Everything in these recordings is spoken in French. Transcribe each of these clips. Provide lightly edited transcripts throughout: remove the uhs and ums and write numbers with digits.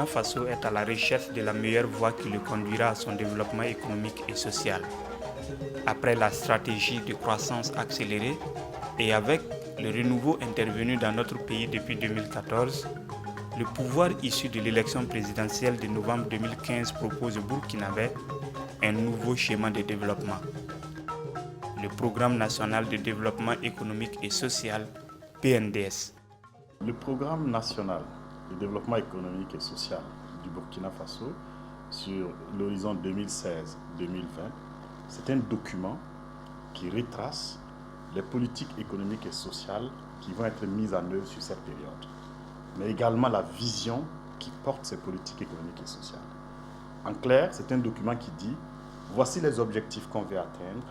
Faso est à la recherche de la meilleure voie qui le conduira à son développement économique et social. Après la stratégie de croissance accélérée et avec le renouveau intervenu dans notre pays depuis 2014, le pouvoir issu de l'élection présidentielle de novembre 2015 propose au Burkinabé un nouveau schéma de développement. Le Programme national de développement économique et social, PNDS. Le Programme national de développement économique et social du Burkina Faso sur l'horizon 2016-2020, c'est un document qui retrace les politiques économiques et sociales qui vont être mises en œuvre sur cette période, mais également la vision qui porte ces politiques économiques et sociales. En clair, c'est un document qui dit « Voici les objectifs qu'on veut atteindre,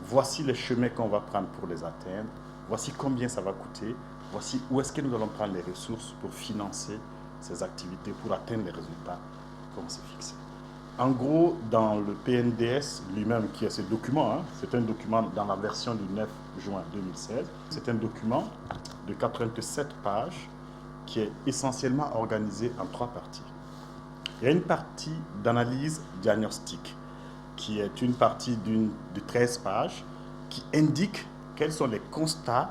voici les chemins qu'on va prendre pour les atteindre, voici combien ça va coûter, voici où est-ce que nous allons prendre les ressources pour financer ces activités, pour atteindre les résultats qu'on s'est fixés. » En gros, dans le PNDS lui-même, qui est ce document, c'est un document dans la version du 9 juin 2016, c'est un document de 87 pages qui est essentiellement organisé en 3 parties. Il y a une partie d'analyse diagnostique, qui est une partie de 13 pages, qui indique quels sont les constats,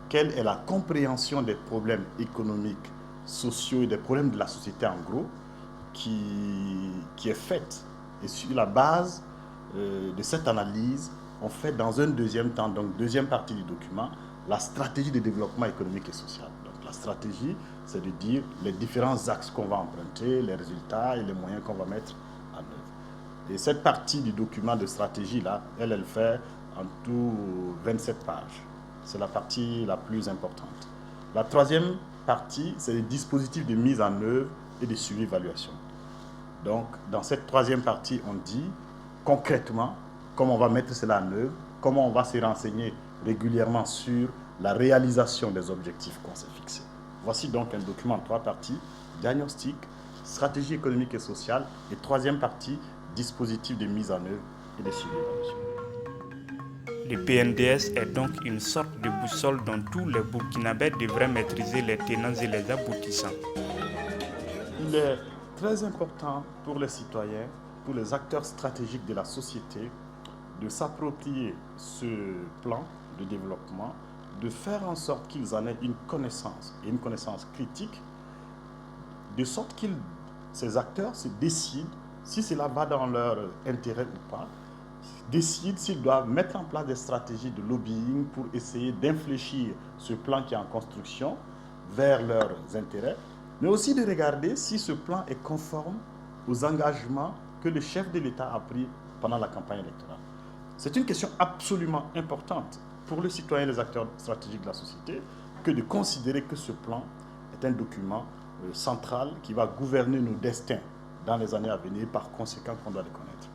quelle est la compréhension des problèmes économiques, sociaux et des problèmes de la société en gros, qui est faite. Et sur la base de cette analyse, on fait dans un deuxième temps, donc deuxième partie du document, la stratégie de développement économique et social. Donc la stratégie, c'est de dire les différents axes qu'on va emprunter, les résultats et les moyens qu'on va mettre en œuvre. Et cette partie du document de stratégie-là, elle fait en tout 27 pages. C'est la partie la plus importante. La troisième partie, c'est les dispositifs de mise en œuvre et de suivi-évaluation. Donc, dans cette troisième partie, on dit concrètement comment on va mettre cela en œuvre, comment on va se renseigner régulièrement sur la réalisation des objectifs qu'on s'est fixés. Voici donc un document en 3 parties, diagnostic, stratégie économique et sociale, et troisième partie, dispositif de mise en œuvre et de suivi-évaluation. Le PNDS est donc une sorte de boussole dont tous les Burkinabés devraient maîtriser les tenants et les aboutissants. Il est très important pour les citoyens, pour les acteurs stratégiques de la société, de s'approprier ce plan de développement, de faire en sorte qu'ils en aient une connaissance, et une connaissance critique, de sorte que ces acteurs se décident si cela va dans leur intérêt ou pas, décident s'ils doivent mettre en place des stratégies de lobbying pour essayer d'infléchir ce plan qui est en construction vers leurs intérêts, mais aussi de regarder si ce plan est conforme aux engagements que le chef de l'État a pris pendant la campagne électorale. C'est une question absolument importante pour les citoyens et les acteurs stratégiques de la société que de considérer que ce plan est un document central qui va gouverner nos destins dans les années à venir, par conséquent qu'on doit le connaître.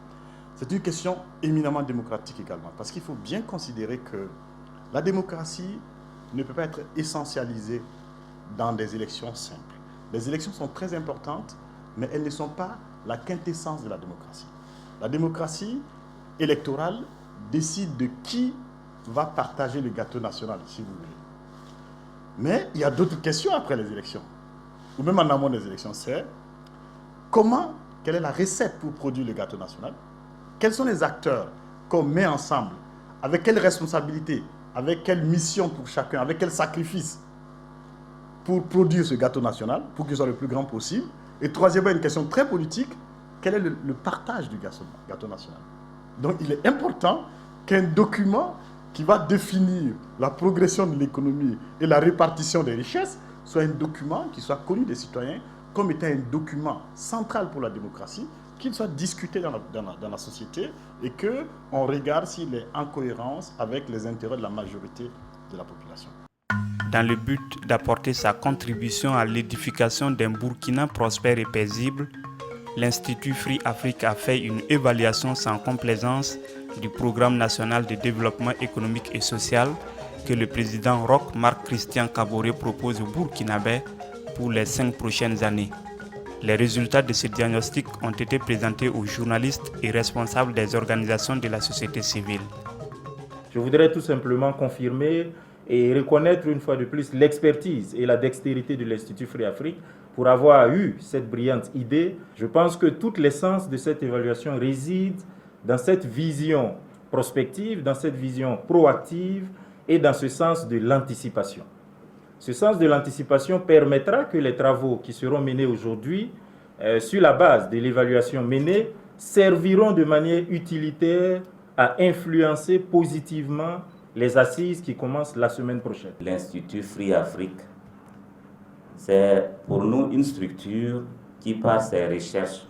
C'est une question éminemment démocratique également, parce qu'il faut bien considérer que la démocratie ne peut pas être essentialisée dans des élections simples. Les élections sont très importantes, mais elles ne sont pas la quintessence de la démocratie. La démocratie électorale décide de qui va partager le gâteau national, si vous voulez. Mais il y a d'autres questions après les élections, ou même en amont des élections. C'est quelle est la recette pour produire le gâteau national? Quels sont les acteurs qu'on met ensemble? Avec quelle responsabilité? Avec quelle mission pour chacun? Avec quel sacrifice pour produire ce gâteau national, pour qu'il soit le plus grand possible? Et troisièmement, une question très politique, quel est le partage du gâteau national? Donc il est important qu'un document qui va définir la progression de l'économie et la répartition des richesses soit un document qui soit connu des citoyens comme étant un document central pour la démocratie, qu'il soit discuté dans la société et qu'on regarde s'il est en cohérence avec les intérêts de la majorité de la population. Dans le but d'apporter sa contribution à l'édification d'un Burkina prospère et paisible, l'Institut Free Afrique a fait une évaluation sans complaisance du Programme national de développement économique et social que le président Roch Marc Christian Kaboré propose au Burkinabé pour les 5 prochaines années. Les résultats de ce diagnostic ont été présentés aux journalistes et responsables des organisations de la société civile. Je voudrais tout simplement confirmer et reconnaître une fois de plus l'expertise et la dextérité de l'Institut Free Afrique pour avoir eu cette brillante idée, je pense que toute l'essence de cette évaluation réside dans cette vision prospective, dans cette vision proactive et dans ce sens de l'anticipation. Ce sens de l'anticipation permettra que les travaux qui seront menés aujourd'hui, sur la base de l'évaluation menée, serviront de manière utilitaire à influencer positivement les assises qui commencent la semaine prochaine. L'Institut Free Afrique, c'est pour nous une structure qui, par ses recherches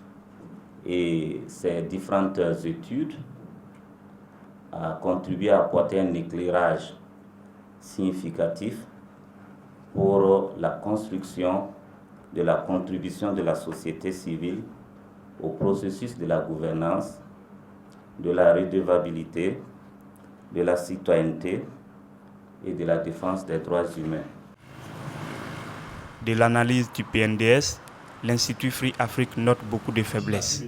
et ses différentes études, a contribué à apporter un éclairage significatif pour la construction de la contribution de la société civile au processus de la gouvernance, de la redevabilité, de la citoyenneté et de la défense des droits humains. De l'analyse du PNDS, l'Institut Free Afrique note beaucoup de faiblesses.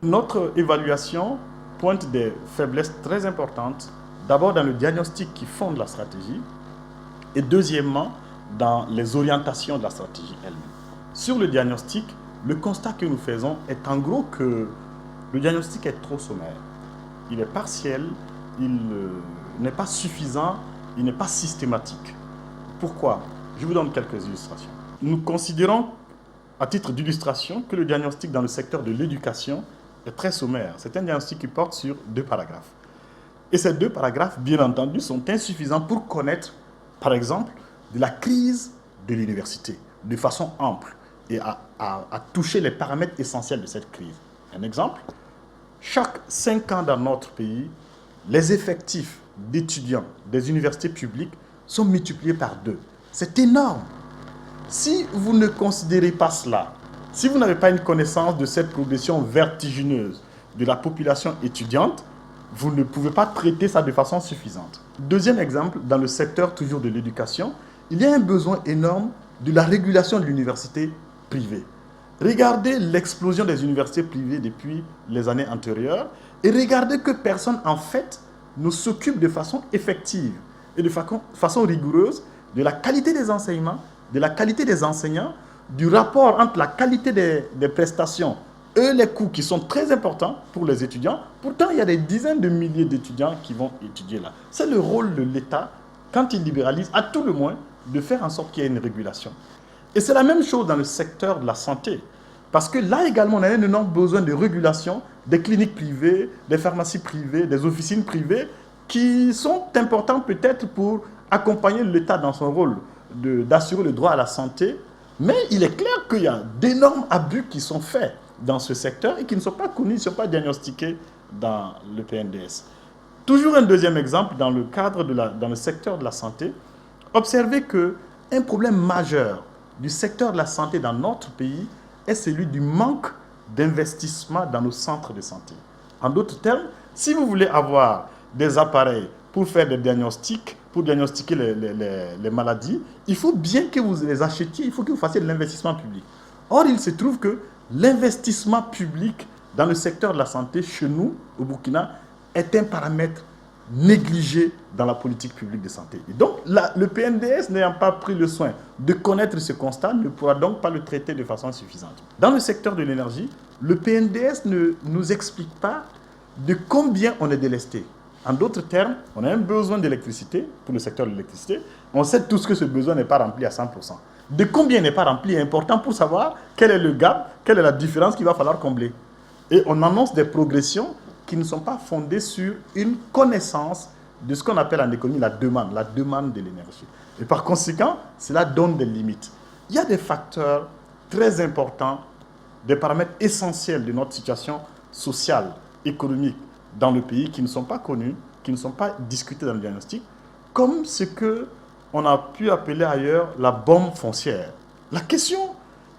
Notre évaluation pointe des faiblesses très importantes, d'abord dans le diagnostic qui fonde la stratégie, et deuxièmement, dans les orientations de la stratégie elle-même. Sur le diagnostic, le constat que nous faisons est en gros que le diagnostic est trop sommaire. Il est partiel, il n'est pas suffisant, il n'est pas systématique. Pourquoi? Je vous donne quelques illustrations. Nous considérons, à titre d'illustration, que le diagnostic dans le secteur de l'éducation est très sommaire. C'est un diagnostic qui porte sur 2 paragraphes. Et ces 2 paragraphes, bien entendu, sont insuffisants pour connaître, par exemple, de la crise de l'université de façon ample et à toucher les paramètres essentiels de cette crise. Un exemple, chaque 5 ans dans notre pays, les effectifs d'étudiants des universités publiques sont multipliés par 2. C'est énorme. Si vous ne considérez pas cela, si vous n'avez pas une connaissance de cette progression vertigineuse de la population étudiante, vous ne pouvez pas traiter ça de façon suffisante. Deuxième exemple, dans le secteur toujours de l'éducation, il y a un besoin énorme de la régulation de l'université privée. Regardez l'explosion des universités privées depuis les années antérieures et regardez que personne, en fait, ne s'occupe de façon effective et de façon rigoureuse de la qualité des enseignements, de la qualité des enseignants, du rapport entre la qualité des prestations et les coûts qui sont très importants pour les étudiants. Pourtant, il y a des dizaines de milliers d'étudiants qui vont étudier là. C'est le rôle de l'État, quand il libéralise, à tout le moins, de faire en sorte qu'il y ait une régulation. Et c'est la même chose dans le secteur de la santé. Parce que là également, on a un énorme besoin de régulation des cliniques privées, des pharmacies privées, des officines privées, qui sont importantes peut-être pour accompagner l'État dans son rôle d'assurer le droit à la santé. Mais il est clair qu'il y a d'énormes abus qui sont faits dans ce secteur et qui ne sont pas connus, ne sont pas diagnostiqués dans le PNDS. Toujours un deuxième exemple dans le cadre dans le secteur de la santé. Observez qu'un problème majeur du secteur de la santé dans notre pays est celui du manque d'investissement dans nos centres de santé. En d'autres termes, si vous voulez avoir des appareils pour faire des diagnostics, pour diagnostiquer les maladies, il faut bien que vous les achetiez, il faut que vous fassiez de l'investissement public. Or, il se trouve que l'investissement public dans le secteur de la santé, chez nous, au Burkina, est un paramètre négligé dans la politique publique de santé. Et donc, le PNDS n'ayant pas pris le soin de connaître ce constat, ne pourra donc pas le traiter de façon suffisante. Dans le secteur de l'énergie, le PNDS ne nous explique pas de combien on est délesté. En d'autres termes, on a un besoin d'électricité pour le secteur de l'électricité. On sait tous que ce besoin n'est pas rempli à 100%. De combien n'est pas rempli est important pour savoir quel est le gap, quelle est la différence qu'il va falloir combler. Et on annonce des progressions qui ne sont pas fondées sur une connaissance de ce qu'on appelle en économie la demande de l'énergie. Et par conséquent, cela donne des limites. Il y a des facteurs très importants, des paramètres essentiels de notre situation sociale, économique dans le pays qui ne sont pas connus, qui ne sont pas discutés dans le diagnostic, comme ce qu'on a pu appeler ailleurs la bombe foncière. La question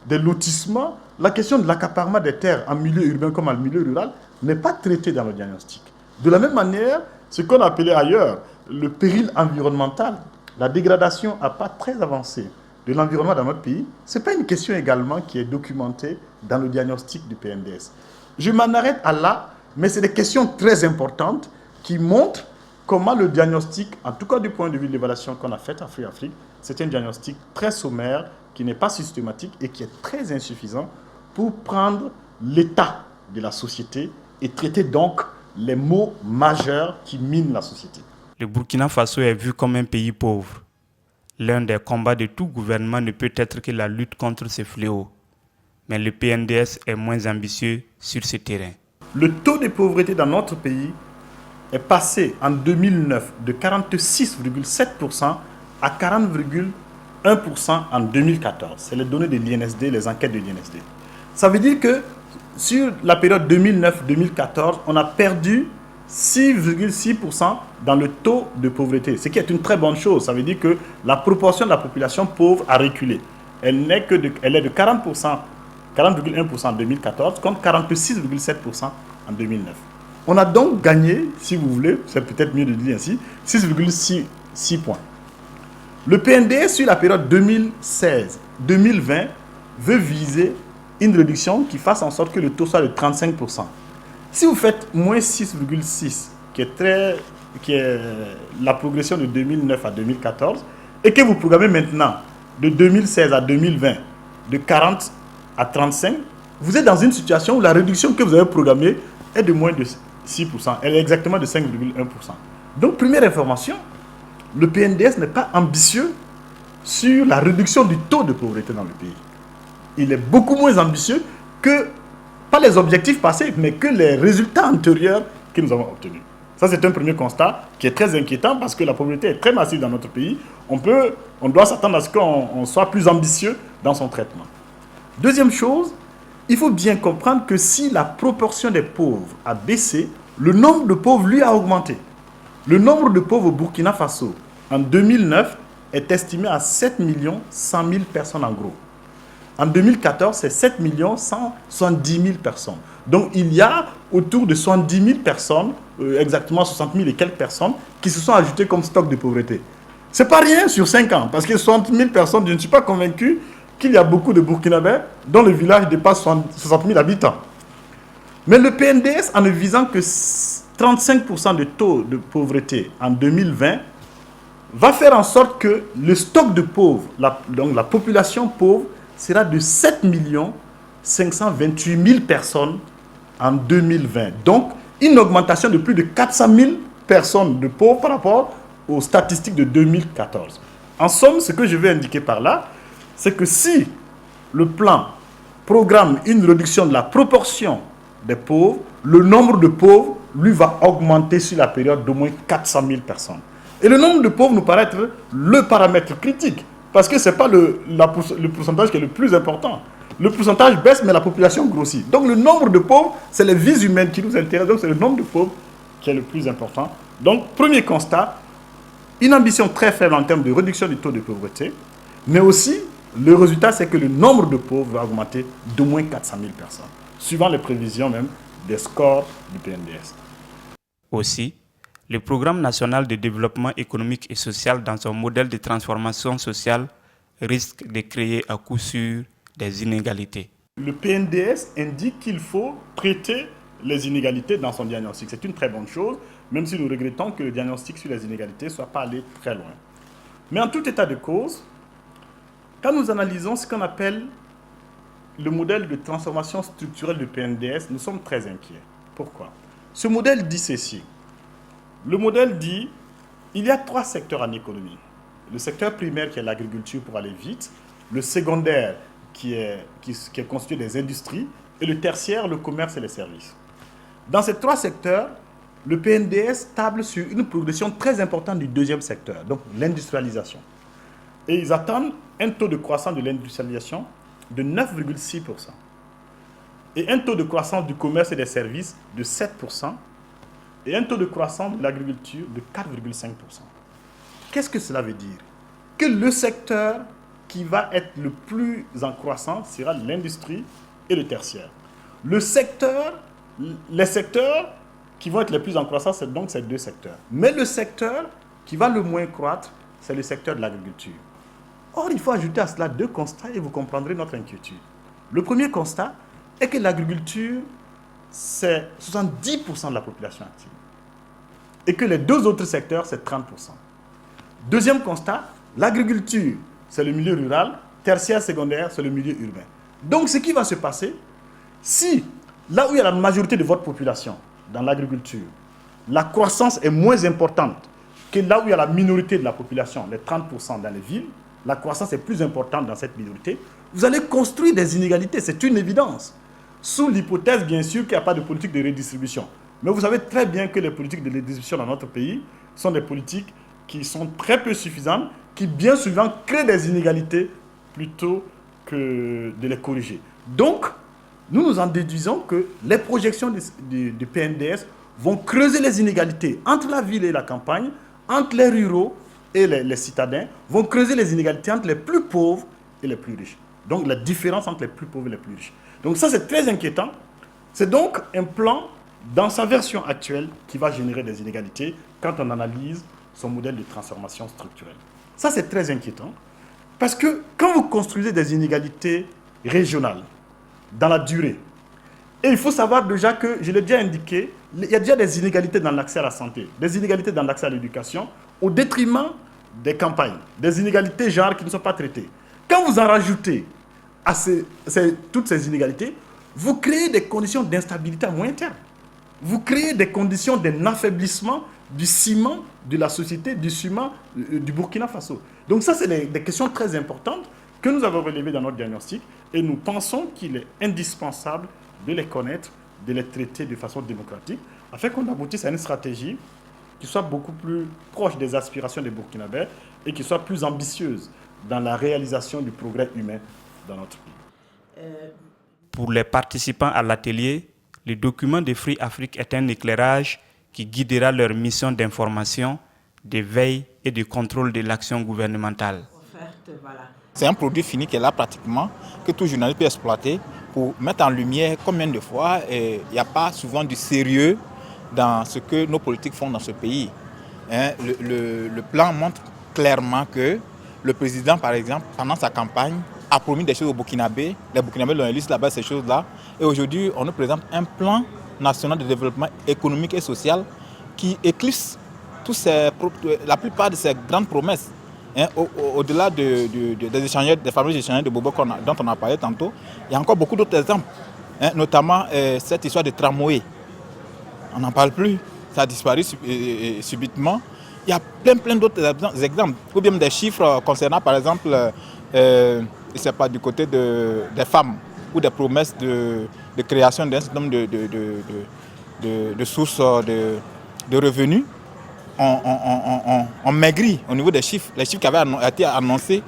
des lotissements, la question de l'accaparement des terres en milieu urbain comme en milieu rural n'est pas traitée dans le diagnostic. De la même manière, ce qu'on a appelé ailleurs le péril environnemental, la dégradation à pas très avancé de l'environnement dans notre pays, ce n'est pas une question également qui est documentée dans le diagnostic du PNDS. Je m'en arrête à là, mais c'est des questions très importantes qui montrent comment le diagnostic, en tout cas du point de vue de l'évaluation qu'on a faite à Free Afrique, c'est un diagnostic très sommaire, qui n'est pas systématique et qui est très insuffisant pour prendre l'état de la société et traiter donc les maux majeurs qui minent la société. Le Burkina Faso est vu comme un pays pauvre. L'un des combats de tout gouvernement ne peut être que la lutte contre ces fléaux. Mais le PNDS est moins ambitieux sur ce terrain. Le taux de pauvreté dans notre pays est passé en 2009 de 46,7% à 40,1% en 2014. C'est les données de l'INSD, les enquêtes de l'INSD. Ça veut dire que sur la période 2009-2014, on a perdu 6,6% dans le taux de pauvreté, ce qui est une très bonne chose. Ça veut dire que la proportion de la population pauvre a reculé. Elle est de 40%, 40,1% en 2014 contre 46,7% en 2009. On a donc gagné, si vous voulez, c'est peut-être mieux de dire ainsi, 6,6 points. Le PNDS sur la période 2016-2020 veut viser une réduction qui fasse en sorte que le taux soit de 35%. Si vous faites moins 6,6, qui est la progression de 2009 à 2014, et que vous programmez maintenant de 2016 à 2020 de 40 à 35, vous êtes dans une situation où la réduction que vous avez programmée est de moins de 6%. Elle est exactement de 5,1%. Donc, première information, le PNDS n'est pas ambitieux sur la réduction du taux de pauvreté dans le pays. Il est beaucoup moins ambitieux que, pas les objectifs passés, mais que les résultats antérieurs que nous avons obtenus. Ça, c'est un premier constat qui est très inquiétant parce que la pauvreté est très massive dans notre pays. On doit s'attendre à ce qu'on soit plus ambitieux dans son traitement. Deuxième chose, il faut bien comprendre que si la proportion des pauvres a baissé, le nombre de pauvres, lui, a augmenté. Le nombre de pauvres au Burkina Faso, en 2009, est estimé à 7 100 000 personnes en gros. En 2014, c'est 7 170 000 personnes. Donc, il y a autour de 70 000 personnes, exactement 60 000 et quelques personnes, qui se sont ajoutées comme stock de pauvreté. Ce n'est pas rien sur 5 ans, parce que 60 000 personnes, je ne suis pas convaincu qu'il y a beaucoup de Burkinabés dont le village dépasse 60 000 habitants. Mais le PNDS, en ne visant que 35% de taux de pauvreté en 2020, va faire en sorte que le stock de pauvres, donc la population pauvre, sera de 7 528 000 personnes en 2020. Donc, une augmentation de plus de 400 000 personnes de pauvres par rapport aux statistiques de 2014. En somme, ce que je veux indiquer par là, c'est que si le plan programme une réduction de la proportion des pauvres, le nombre de pauvres, lui, va augmenter sur la période d'au moins 400 000 personnes. Et le nombre de pauvres nous paraît être le paramètre critique, parce que ce n'est pas le pourcentage qui est le plus important. Le pourcentage baisse, mais la population grossit. Donc le nombre de pauvres, c'est les vies humaines qui nous intéressent, donc c'est le nombre de pauvres qui est le plus important. Donc, premier constat, une ambition très faible en termes de réduction du taux de pauvreté, mais aussi, le résultat, c'est que le nombre de pauvres va augmenter d'au moins 400 000 personnes, suivant les prévisions même des scores du PNDS. Aussi, le Programme national de développement économique et social dans son modèle de transformation sociale risque de créer à coup sûr des inégalités. Le PNDS indique qu'il faut traiter les inégalités dans son diagnostic. C'est une très bonne chose, même si nous regrettons que le diagnostic sur les inégalités ne soit pas allé très loin. Mais en tout état de cause, quand nous analysons ce qu'on appelle le modèle de transformation structurelle du PNDS, nous sommes très inquiets. Pourquoi? Ce modèle dit ceci. Le modèle dit il y a 3 secteurs en économie. Le secteur primaire qui est l'agriculture pour aller vite, le secondaire qui est constitué des industries et le tertiaire, le commerce et les services. Dans ces 3 secteurs, le PNDS table sur une progression très importante du deuxième secteur, donc l'industrialisation. Et ils attendent un taux de croissance de l'industrialisation de 9,6% et un taux de croissance du commerce et des services de 7% et un taux de croissance de l'agriculture de 4,5%. Qu'est-ce que cela veut dire? Que le secteur qui va être le plus en croissance sera l'industrie et le tertiaire. Les secteurs qui vont être les plus en croissance, c'est donc ces 2 secteurs. Mais le secteur qui va le moins croître, c'est le secteur de l'agriculture. Or, il faut ajouter à cela 2 constats et vous comprendrez notre inquiétude. Le premier constat est que l'agriculture, c'est 70% de la population active. Et que les 2 autres secteurs, c'est 30%. Deuxième constat, l'agriculture, c'est le milieu rural, tertiaire, secondaire, c'est le milieu urbain. Donc, ce qui va se passer, si là où il y a la majorité de votre population, dans l'agriculture, la croissance est moins importante que là où il y a la minorité de la population, les 30% dans les villes, la croissance est plus importante dans cette minorité, vous allez construire des inégalités, c'est une évidence. Sous l'hypothèse, bien sûr, qu'il n'y a pas de politique de redistribution. Mais vous savez très bien que les politiques de redistribution dans notre pays sont des politiques qui sont très peu suffisantes, qui bien souvent créent des inégalités plutôt que de les corriger. Donc, nous en déduisons que les projections du PNDS vont creuser les inégalités entre la ville et la campagne, entre les ruraux et les citadins, vont creuser les inégalités entre les plus pauvres et les plus riches. Donc, la différence entre les plus pauvres et les plus riches. Donc, ça, c'est très inquiétant. C'est donc un plan, dans sa version actuelle, qui va générer des inégalités quand on analyse son modèle de transformation structurelle. Ça, c'est très inquiétant. Parce que quand vous construisez des inégalités régionales, dans la durée, et il faut savoir déjà que, je l'ai déjà indiqué, il y a déjà des inégalités dans l'accès à la santé, des inégalités dans l'accès à l'éducation, au détriment des campagnes, des inégalités genre qui ne sont pas traitées. Quand vous en rajoutez à toutes ces inégalités, vous créez des conditions d'instabilité à moyen terme. Vous créez des conditions d'un affaiblissement du ciment de la société, du ciment du Burkina Faso. Donc ça, c'est des questions très importantes que nous avons relevées dans notre diagnostic et nous pensons qu'il est indispensable de les connaître, de les traiter de façon démocratique, afin qu'on aboutisse à une stratégie qui soit beaucoup plus proche des aspirations des Burkinabés et qui soit plus ambitieuse dans la réalisation du progrès humain dans notre pays. Pour les participants à l'atelier, le document de Free Afrique est un éclairage qui guidera leur mission d'information, de veille et de contrôle de l'action gouvernementale. C'est un produit fini qui est là pratiquement, que tout journaliste peut exploiter pour mettre en lumière combien de fois il n'y a pas souvent du sérieux dans ce que nos politiques font dans ce pays. Le plan montre clairement que le président, par exemple, pendant sa campagne, a promis des choses aux Burkinabés. Les Burkinabés l'ont élu là-bas, ces choses-là. Et aujourd'hui, on nous présente un plan national de développement économique et social qui éclipse la plupart de ces grandes promesses. Au-delà des fameux échangeurs de Bobo dont on a parlé tantôt, il y a encore beaucoup d'autres exemples, notamment cette histoire de tramway. On n'en parle plus, ça a disparu subitement. Il y a plein d'autres exemples, ou bien des chiffres concernant par exemple, c'est pas du côté des femmes, ou des promesses de création d'un certain nombre de sources de revenus. On maigrit au niveau des chiffres. Les chiffres qui avaient été annoncés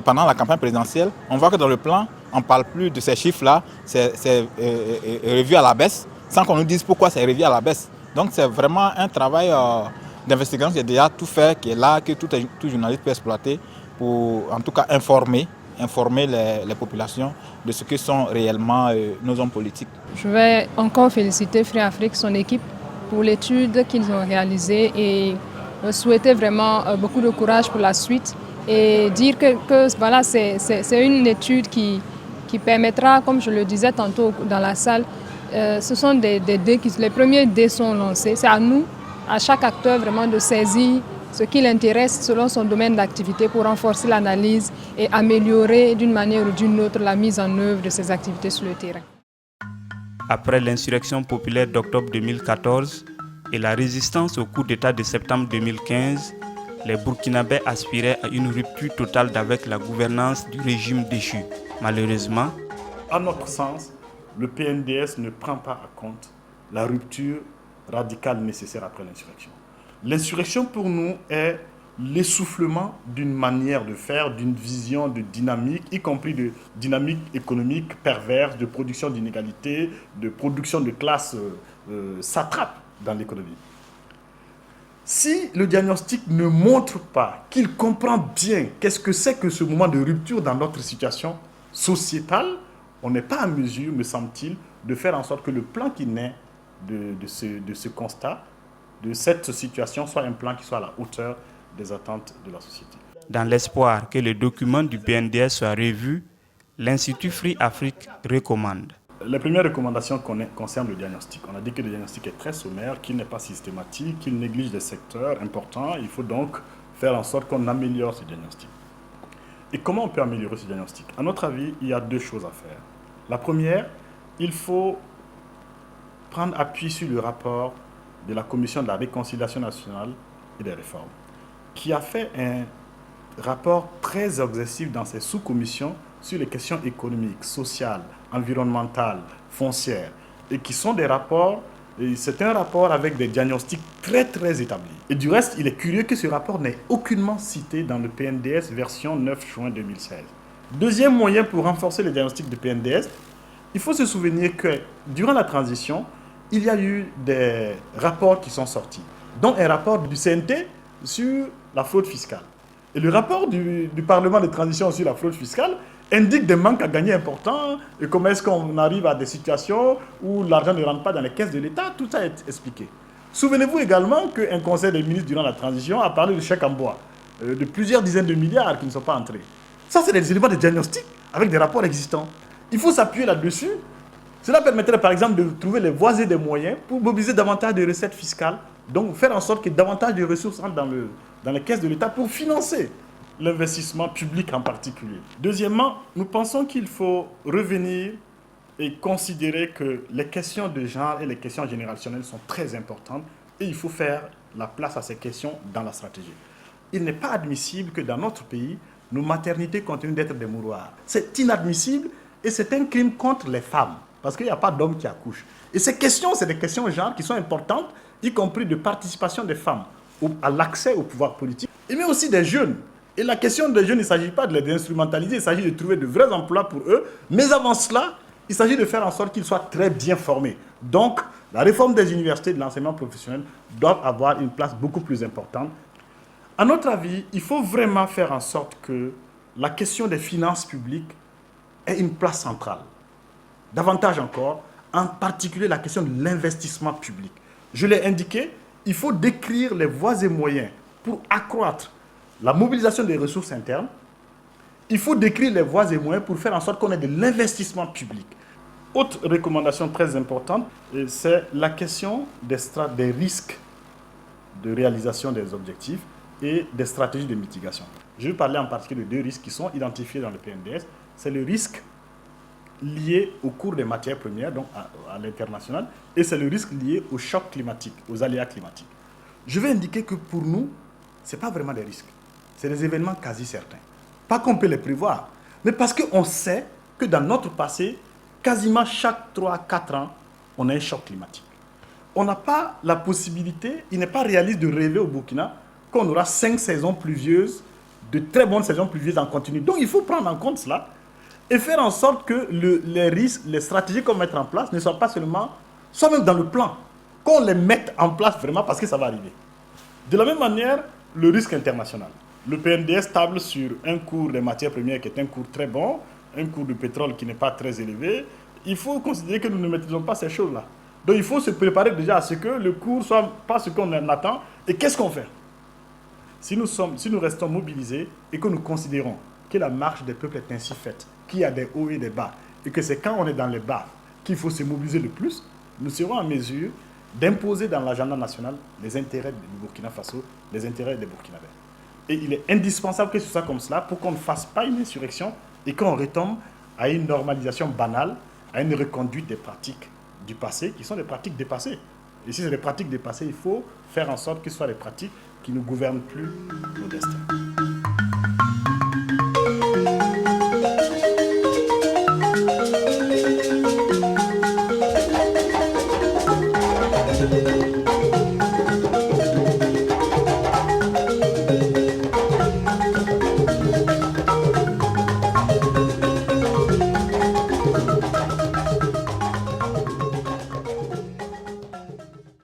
pendant la campagne présidentielle, on voit que dans le plan, on ne parle plus de ces chiffres-là, c'est revu à la baisse, sans qu'on nous dise pourquoi c'est revu à la baisse. Donc c'est vraiment un travail d'investigation qui est déjà tout fait, qui est là, que tout journaliste peut exploiter pour en tout cas informer les populations de ce que sont réellement nos hommes politiques. Je vais encore féliciter Free Afrique, son équipe, pour l'étude qu'ils ont réalisée et souhaiter vraiment beaucoup de courage pour la suite et dire que voilà, c'est une étude qui permettra, comme je le disais tantôt dans la salle, ce sont des dés les premiers dés sont lancés. C'est à nous, à chaque acteur vraiment de saisir ce qui l'intéresse selon son domaine d'activité pour renforcer l'analyse et améliorer d'une manière ou d'une autre la mise en œuvre de ces activités sur le terrain. Après l'insurrection populaire d'octobre 2014 et la résistance au coup d'État de septembre 2015, les Burkinabés aspiraient à une rupture totale avec la gouvernance du régime déchu. Malheureusement, à notre sens, le PNDS ne prend pas en compte la rupture radicale nécessaire après l'insurrection. L'insurrection pour nous est l'essoufflement d'une manière de faire, d'une vision de dynamique, y compris de dynamique économique perverse, de production d'inégalités, de production de classes satrapes dans l'économie. Si le diagnostic ne montre pas qu'il comprend bien qu'est-ce que c'est que ce moment de rupture dans notre situation sociétale, on n'est pas en mesure, me semble-t-il, de faire en sorte que le plan qui naît de ce constat, de cette situation, soit un plan qui soit à la hauteur des attentes de la société. Dans l'espoir que le document du PNDS soit revu, l'Institut Free Afrique recommande. Les premières recommandations concernent le diagnostic. On a dit que le diagnostic est très sommaire, qu'il n'est pas systématique, qu'il néglige des secteurs importants. Il faut donc faire en sorte qu'on améliore ce diagnostic. Et comment on peut améliorer ce diagnostic? À notre avis, il y a 2 choses à faire. La première, il faut prendre appui sur le rapport de la Commission de la réconciliation nationale et des réformes, qui a fait un rapport très exhaustif dans ses sous-commissions sur les questions économiques, sociales, environnementales, foncières, et qui sont des rapports, c'est un rapport avec des diagnostics très très établis. Et du reste, il est curieux que ce rapport n'ait aucunement cité dans le PNDS version 9 juin 2016. Deuxième moyen pour renforcer les diagnostics de PNDS, il faut se souvenir que durant la transition, il y a eu des rapports qui sont sortis, dont un rapport du CNT sur la fraude fiscale. Et le rapport du Parlement de transition sur la fraude fiscale indique des manques à gagner importants et comment est-ce qu'on arrive à des situations où l'argent ne rentre pas dans les caisses de l'État. Tout ça est expliqué. Souvenez-vous également qu'un conseil des ministres durant la transition a parlé de chèques en bois, de plusieurs dizaines de milliards qui ne sont pas entrés. Ça, c'est des éléments de diagnostic avec des rapports existants. Il faut s'appuyer là-dessus. Cela permettrait par exemple de trouver les voies et des moyens pour mobiliser davantage de recettes fiscales, donc faire en sorte que davantage de ressources rentrent dans les caisses de l'État pour financer l'investissement public en particulier. Deuxièmement, nous pensons qu'il faut revenir et considérer que les questions de genre et les questions générationnelles sont très importantes et il faut faire la place à ces questions dans la stratégie. Il n'est pas admissible que dans notre pays, nos maternités continuent d'être des mouroirs. C'est inadmissible et c'est un crime contre les femmes parce qu'il n'y a pas d'hommes qui accouchent. Et ces questions, c'est des questions de genre qui sont importantes, y compris de participation des femmes à l'accès au pouvoir politique, mais aussi des jeunes. Et la question des jeunes, il ne s'agit pas de les instrumentaliser, il s'agit de trouver de vrais emplois pour eux. Mais avant cela, il s'agit de faire en sorte qu'ils soient très bien formés. Donc, la réforme des universités et de l'enseignement professionnel doit avoir une place beaucoup plus importante. À notre avis, il faut vraiment faire en sorte que la question des finances publiques ait une place centrale. Davantage encore, en particulier la question de l'investissement public. Je l'ai indiqué, il faut décrire les voies et moyens pour accroître la mobilisation des ressources internes. Il faut décrire les voies et moyens pour faire en sorte qu'on ait de l'investissement public. Autre recommandation très importante, c'est la question des risques de réalisation des objectifs et des stratégies de mitigation. Je vais parler en particulier de 2 risques qui sont identifiés dans le PNDS. C'est le risque lié au cours des matières premières, donc à l'international, et c'est le risque lié au choc climatique, aux aléas climatiques. Je vais indiquer que pour nous, ce n'est pas vraiment des risques. C'est des événements quasi certains. Pas qu'on peut les prévoir, mais parce qu'on sait que dans notre passé, quasiment chaque 3-4 ans, on a un choc climatique. On n'a pas la possibilité, il n'est pas réaliste de rêver au Burkina qu'on aura 5 saisons pluvieuses, de très bonnes saisons pluvieuses en continu. Donc il faut prendre en compte cela et faire en sorte que les risques, les stratégies qu'on met en place ne soient pas seulement, soit même dans le plan, qu'on les mette en place vraiment parce que ça va arriver. De la même manière, le risque international. Le PNDS table sur un cours des matières premières qui est un cours très bon, un cours du pétrole qui n'est pas très élevé. Il faut considérer que nous ne maîtrisons pas ces choses-là. Donc il faut se préparer déjà à ce que le cours soit pas ce qu'on attend. Et qu'est-ce qu'on fait? Si nous restons mobilisés et que nous considérons que la marche des peuples est ainsi faite, qu'il y a des hauts et des bas, et que c'est quand on est dans les bas qu'il faut se mobiliser le plus, nous serons en mesure d'imposer dans l'agenda national les intérêts du Burkina Faso, les intérêts des Burkinabés. Et il est indispensable que ce soit comme cela pour qu'on ne fasse pas une insurrection et qu'on retombe à une normalisation banale, à une reconduite des pratiques du passé qui sont des pratiques dépassées. Et si c'est des pratiques dépassées, il faut faire en sorte que ce soit des pratiques qui ne gouvernent plus nos destins.